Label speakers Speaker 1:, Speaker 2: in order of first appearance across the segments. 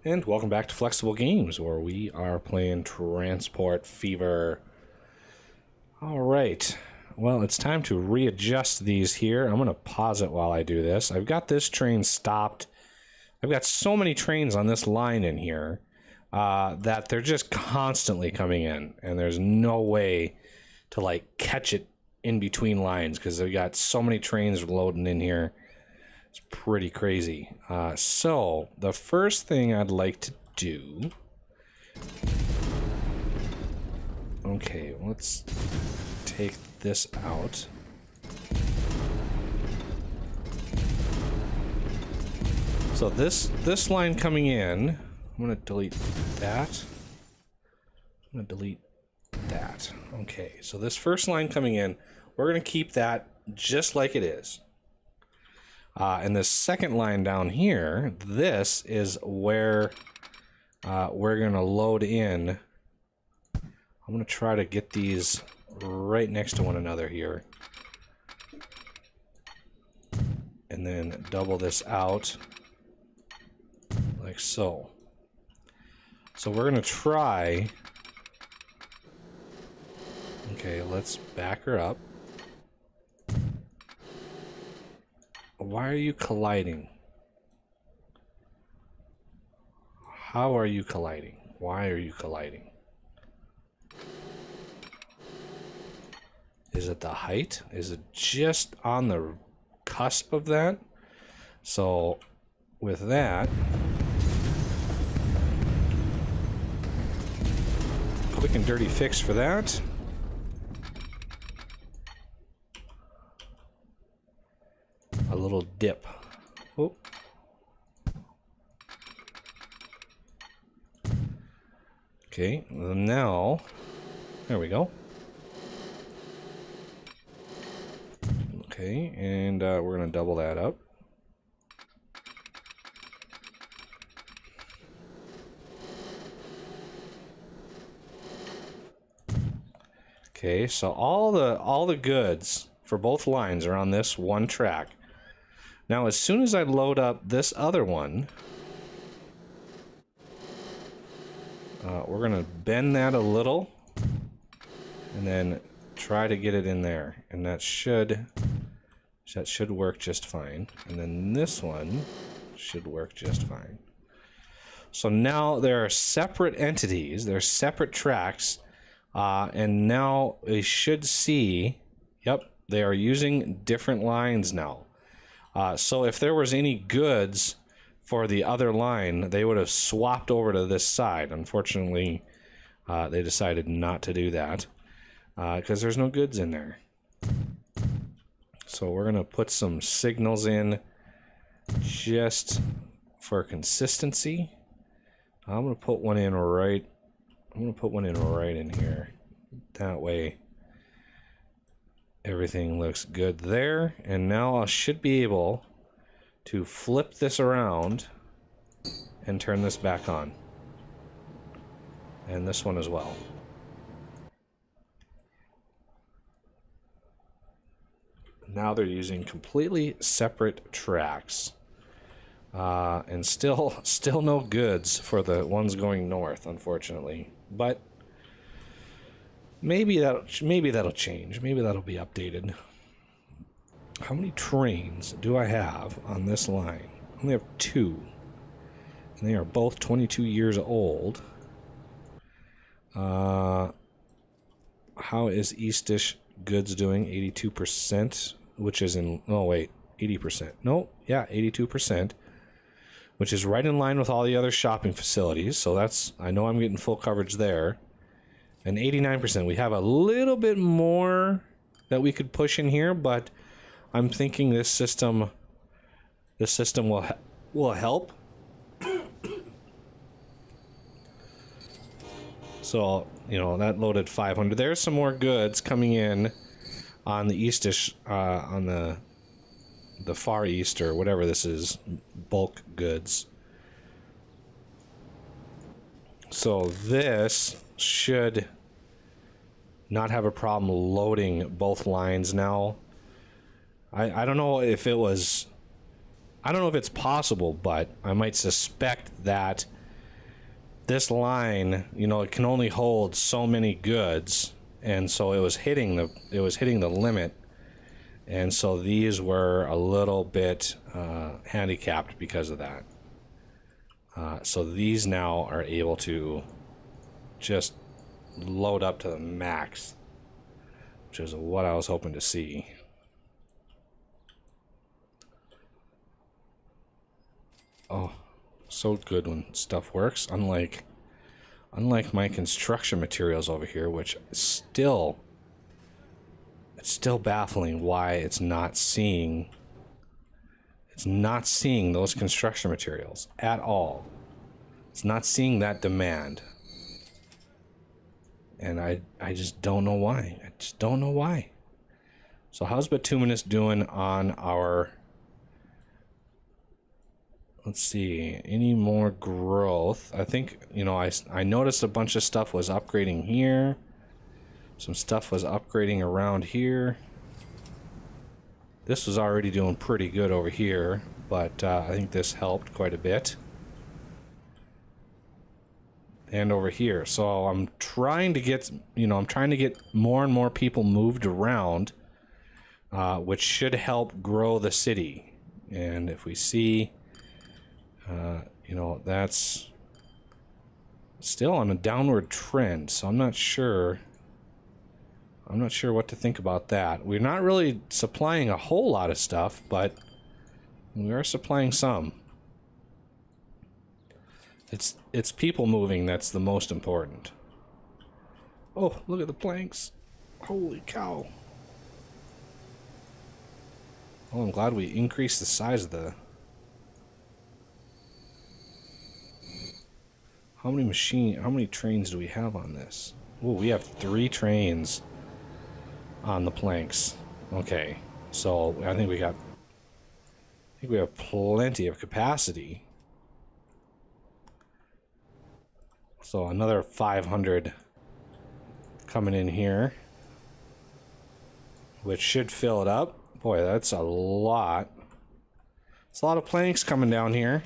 Speaker 1: And welcome back to Flexible Games, where we are playing Transport Fever. Alright, well, it's time to readjust these here. I'm going to pause it while I do this. I've got this train stopped. I've got so many trains on this line in here that they're just constantly coming in, and there's no way to, like, catch it in between lines, because they've got so many trains loading in here. It's pretty crazy. So, the first thing I'd like to do... Okay, let's take this out. So this line coming in, I'm going to delete that. I'm going to delete that. Okay, so this first line coming in, we're going to keep that just like it is. And this second line down here, this is where we're going to load in. I'm going to try to get these right next to one another here. And then double this out like so. So we're going to try... Okay, let's back her up. Why are you colliding? How are you colliding? Why are you colliding? Is it the height? Is it just on the cusp of that? So, with that, quick and dirty fix for that. A little dip. Oh. Okay, now, there we go. Okay, and we're going to double that up. Okay, so all the goods for both lines are on this one track. Now, as soon as I load up this other one, we're going to bend that a little and then try to get it in there. And that should work just fine. And then this one should work just fine. So now there are separate entities, there are separate tracks, and now we should see, yep, they are using different lines now. So if there was any goods for the other line, they would have swapped over to this side. Unfortunately, they decided not to do that because there's no goods in there. So we're going to put some signals in just for consistency. I'm going to put one in right. I'm going to put one in right in here. That way everything looks good there, and now I should be able to flip this around and turn this back on. And this one as well. Now they're using completely separate tracks. And still no goods for the ones going north, unfortunately. But maybe that'll change. Maybe that'll be updated. How many trains do I have on this line? I only have 2. And they are both 22 years old. How is Eastish goods doing? 82%, which is in... Oh, wait. 80%. No, yeah, 82%. Which is right in line with all the other shopping facilities. So that's... I know I'm getting full coverage there. And 89%. We have a little bit more that we could push in here, but I'm thinking this system will help. So, you know, that loaded 500. There's some more goods coming in on the Eastish, on the Far East, or whatever this is, bulk goods. So this should not have a problem loading both lines now. I don't know if it was... I don't know if it's possible, but I might suspect that this line, you know, it can only hold so many goods, and so it was hitting the limit, and so these were a little bit handicapped because of that. So these now are able to just load up to the max, which is what I was hoping to see. Oh, so good when stuff works, unlike my construction materials over here, which is still, it's still baffling why it's not seeing those construction materials at all. It's not seeing that demand. And I just don't know why. I just don't know why. So how's Bituminous doing on our... Let's see, any more growth? I think, you know, I noticed a bunch of stuff was upgrading here. Some stuff was upgrading around here. This was already doing pretty good over here, but I think this helped quite a bit. And over here. So I'm trying to get, you know, I'm trying to get more and more people moved around, which should help grow the city. And if we see... you know, that's still on a downward trend, so I'm not sure what to think about that. We're not really supplying a whole lot of stuff, but we are supplying some. It's people moving that's the most important. Oh, look at the planks. Holy cow. Oh, I'm glad we increased the size of the... How many trains do we have on this? Oh, we have 3 trains on the planks. Okay, so I think we have plenty of capacity. So another 500 coming in here, which should fill it up. Boy, that's a lot. It's a lot of planks coming down here.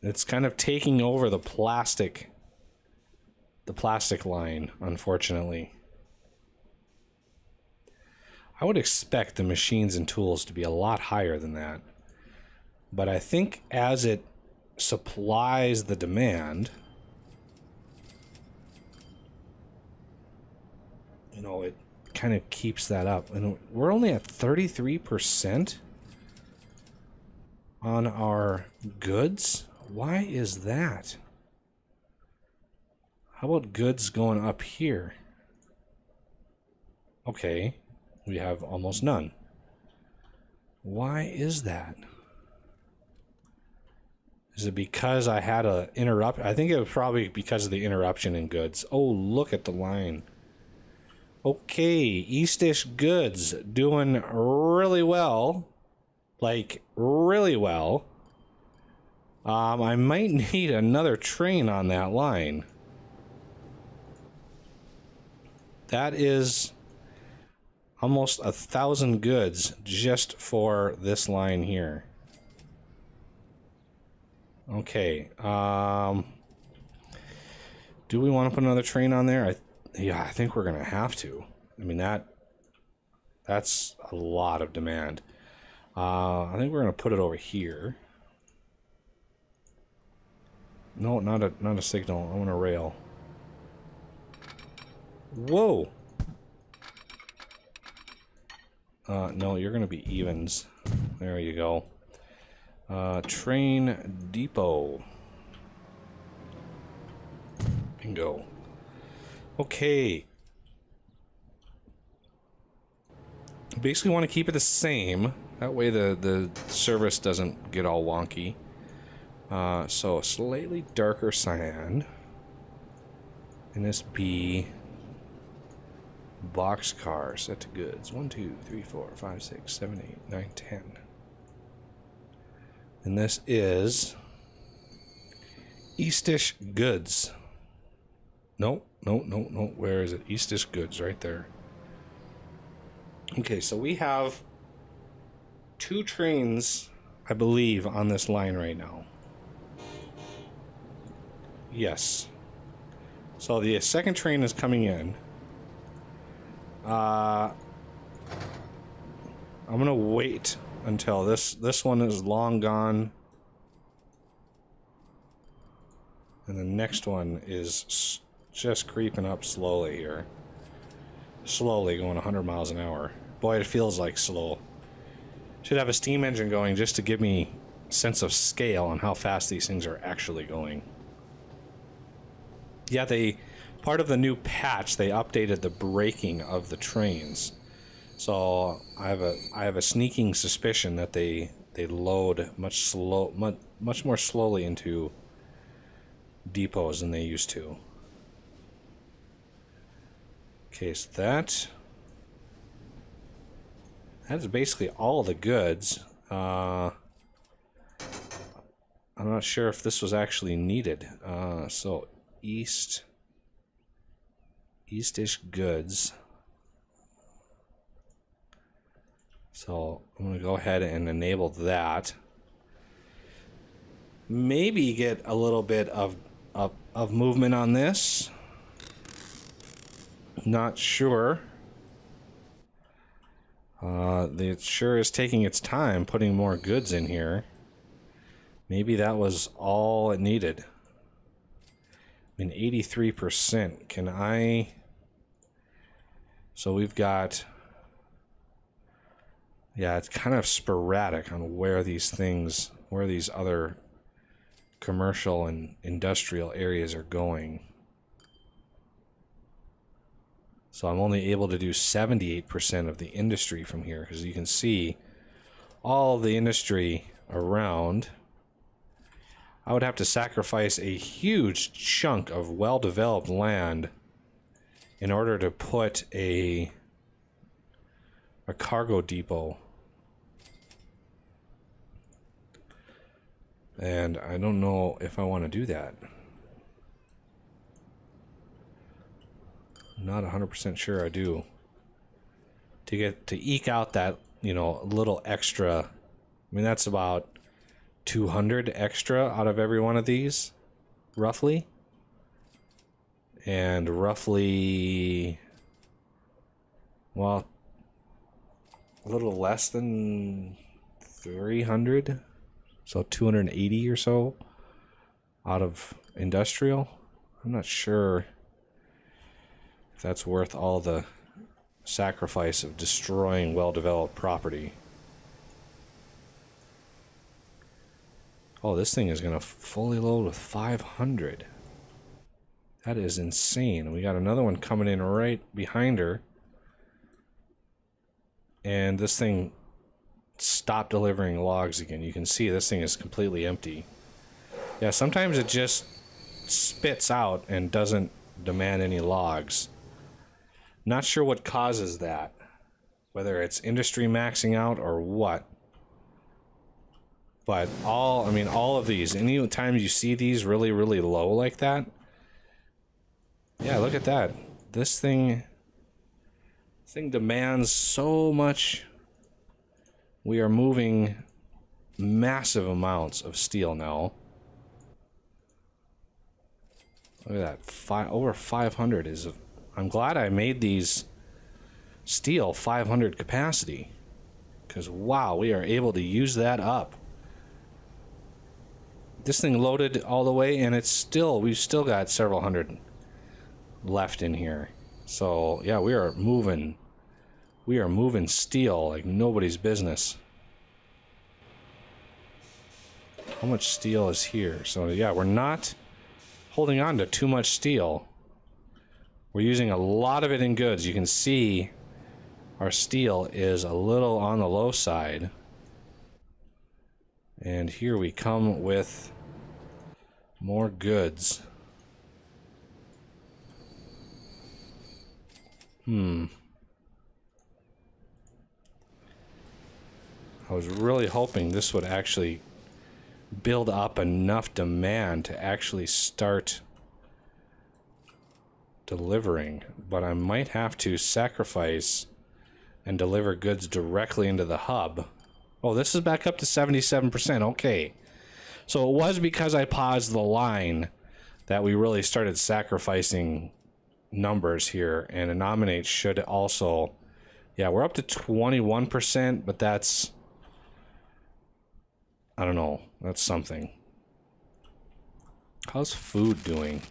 Speaker 1: It's kind of taking over the plastic line, unfortunately. I would expect the machines and tools to be a lot higher than that. But I think as it supplies the demand, you know, it kind of keeps that up. And we're only at 33% on our goods. Why is that? How about goods going up here? Okay, we have almost none. Why is that? Is it because I had a interrupt? I think it was probably because of the interruption in goods. Oh, look at the line. Okay, Eastish goods doing really well. Like, really well. I might need another train on that line. That is almost 1,000 goods just for this line here. Okay. Do we want to put another train on there? Yeah, I think we're gonna have to. I mean, that's a lot of demand. I think we're gonna put it over here. No, not a signal. I want a rail. Whoa! No, you're gonna be evens. There you go. Train depot. Bingo. Okay. Basically want to keep it the same. That way the service doesn't get all wonky. So slightly darker cyan. And this be boxcar set to goods. 1, 2, 3, 4, 5, 6, 7, 8, 9, 10. And this is Eastish goods. No. Where is it? Eastish goods, right there. Okay, so we have 2 trains, I believe, on this line right now. Yes. So the second train is coming in. I'm gonna wait until this one is long gone, and the next one is just creeping up slowly here. Slowly going 100 miles an hour. Boy, it feels like slow. Should have a steam engine going just to give me a sense of scale on how fast these things are actually going. Yeah, part of the new patch, they updated the braking of the trains. So I have a sneaking suspicion that they load much more slowly into depots than they used to. Okay, so that is basically all the goods. I'm not sure if this was actually needed. So eastish goods. So I'm going to go ahead and enable that. Maybe get a little bit of movement on this. Not sure. It sure is taking its time putting more goods in here. Maybe that was all it needed. I mean, 83%. Can I... So we've got... Yeah, it's kind of sporadic on where these other commercial and industrial areas are going. So I'm only able to do 78% of the industry from here, because you can see all the industry around. I would have to sacrifice a huge chunk of well-developed land in order to put a cargo depot. And I don't know if I want to do that. Not 100% sure I do. To eke out that, you know, little extra. I mean, that's about 200 extra out of every one of these, roughly. And roughly, well, a little less than 300. So 280 or so out of industrial. I'm not sure if that's worth all the sacrifice of destroying well-developed property. Oh, this thing is going to fully load with 500. That is insane. We got another one coming in right behind her. And this thing stopped delivering logs again. You can see this thing is completely empty. Yeah, sometimes it just spits out and doesn't demand any logs. Not sure what causes that. Whether it's industry maxing out or what. But all of these, any time you see these really, really low like that, yeah, look at that. This thing demands so much. We are moving massive amounts of steel now. Look at that. Over 500 is... I'm glad I made these steel 500 capacity. Because, wow, we are able to use that up. This thing loaded all the way, and we've still got several hundred left in here. So, yeah, we are moving steel like nobody's business. How much steel is here? So, yeah, we're not holding on to too much steel. We're using a lot of it in goods. You can see our steel is a little on the low side. And here we come with more goods. I was really hoping this would actually build up enough demand to actually start delivering, but I might have to sacrifice and deliver goods directly into the hub. Oh, this is back up to 77%. Okay. So it was because I paused the line that we really started sacrificing numbers here, and a nominate should also, yeah, we're up to 21%, but that's, I don't know, that's something. How's food doing?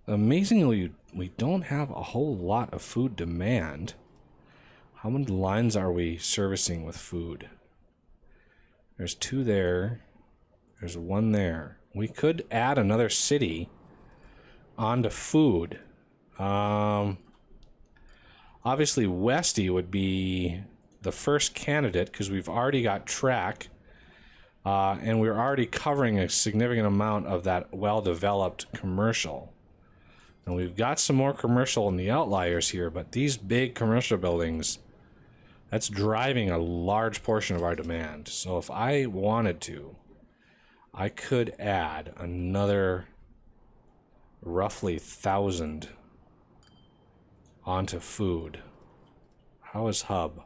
Speaker 1: Amazingly, we don't have a whole lot of food demand. How many lines are we servicing with food? There's 2 there. There's 1 there. We could add another city onto food. Obviously, Westy would be the first candidate because we've already got track, and we're already covering a significant amount of that well-developed commercial. And we've got some more commercial in the outliers here, but these big commercial buildings, that's driving a large portion of our demand. So if I wanted to, I could add another roughly 1,000 onto food. How is hub?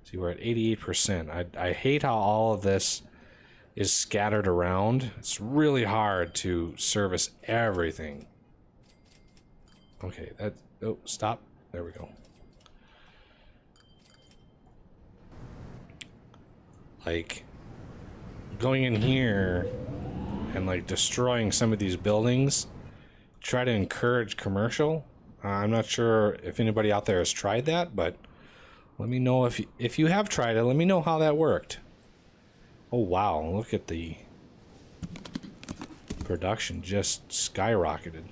Speaker 1: See, we're at 88%. I hate how all of this is scattered around. It's really hard to service everything. Okay, that, oh, stop. There we go. Like, going in here and like destroying some of these buildings, try to encourage commercial. I'm not sure if anybody out there has tried that, but let me know if you have tried it. Let me know how that worked. Oh wow, look at the production just skyrocketed.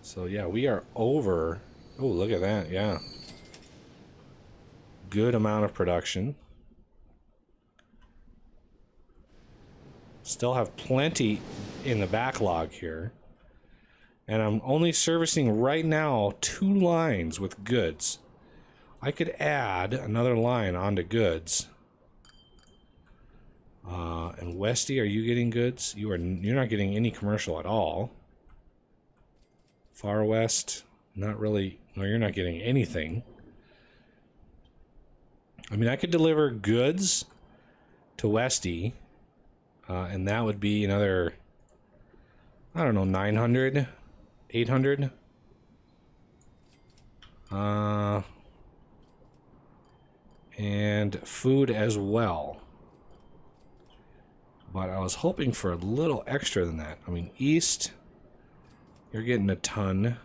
Speaker 1: So yeah, we are over. Oh, look at that. Yeah. Good amount of production. Still have plenty in the backlog here. And I'm only servicing right now 2 lines with goods. I could add another line onto goods. And Westy, are you getting goods? You're not getting any commercial at all. Far West, not really. No, you're not getting anything. I mean, I could deliver goods to Westy, and that would be another, I don't know, 900, 800. And food as well. But I was hoping for a little extra than that. I mean, East, you're getting a ton.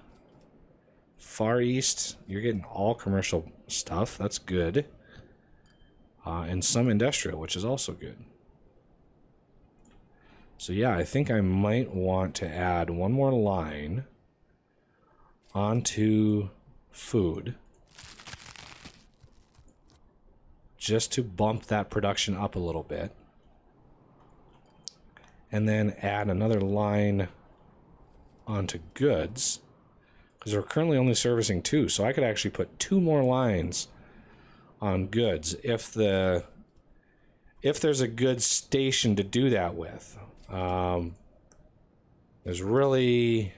Speaker 1: Far East, you're getting all commercial stuff. That's good. And some industrial, which is also good. So yeah, I think I might want to add 1 more line onto food, just to bump that production up a little bit. And then add another line onto goods, because we're currently only servicing 2, so I could actually put 2 more lines on goods if there's a good station to do that with. There's really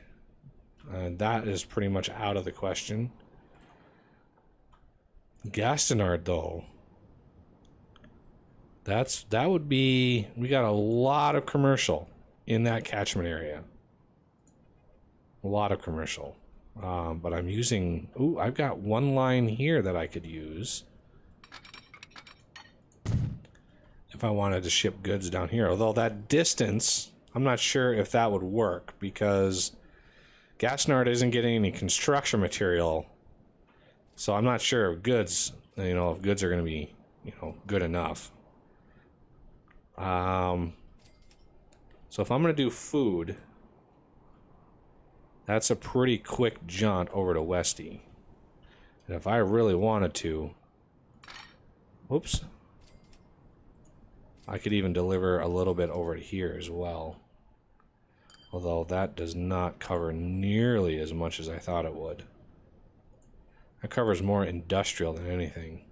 Speaker 1: that is pretty much out of the question. Gastonard though, that would be, we got a lot of commercial in that catchment area. A lot of commercial. But I'm using, ooh, I've got 1 line here that I could use if I wanted to ship goods down here. Although that distance, I'm not sure if that would work, because Gastonard isn't getting any construction material. So I'm not sure if goods, if goods are going to be, good enough. So if I'm going to do food, that's a pretty quick jaunt over to Westy. And if I really wanted to, whoops, I could even deliver a little bit over to here as well. Although that does not cover nearly as much as I thought it would. That covers more industrial than anything.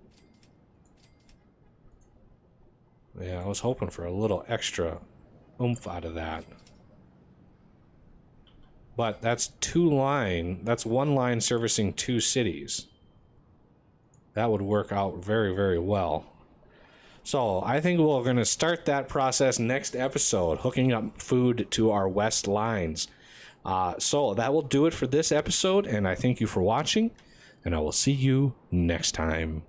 Speaker 1: Yeah, I was hoping for a little extra oomph out of that. But that's 1 line servicing 2 cities. That would work out very, very well. So I think we're going to start that process next episode, hooking up food to our west lines. So that will do it for this episode, and I thank you for watching, and I will see you next time.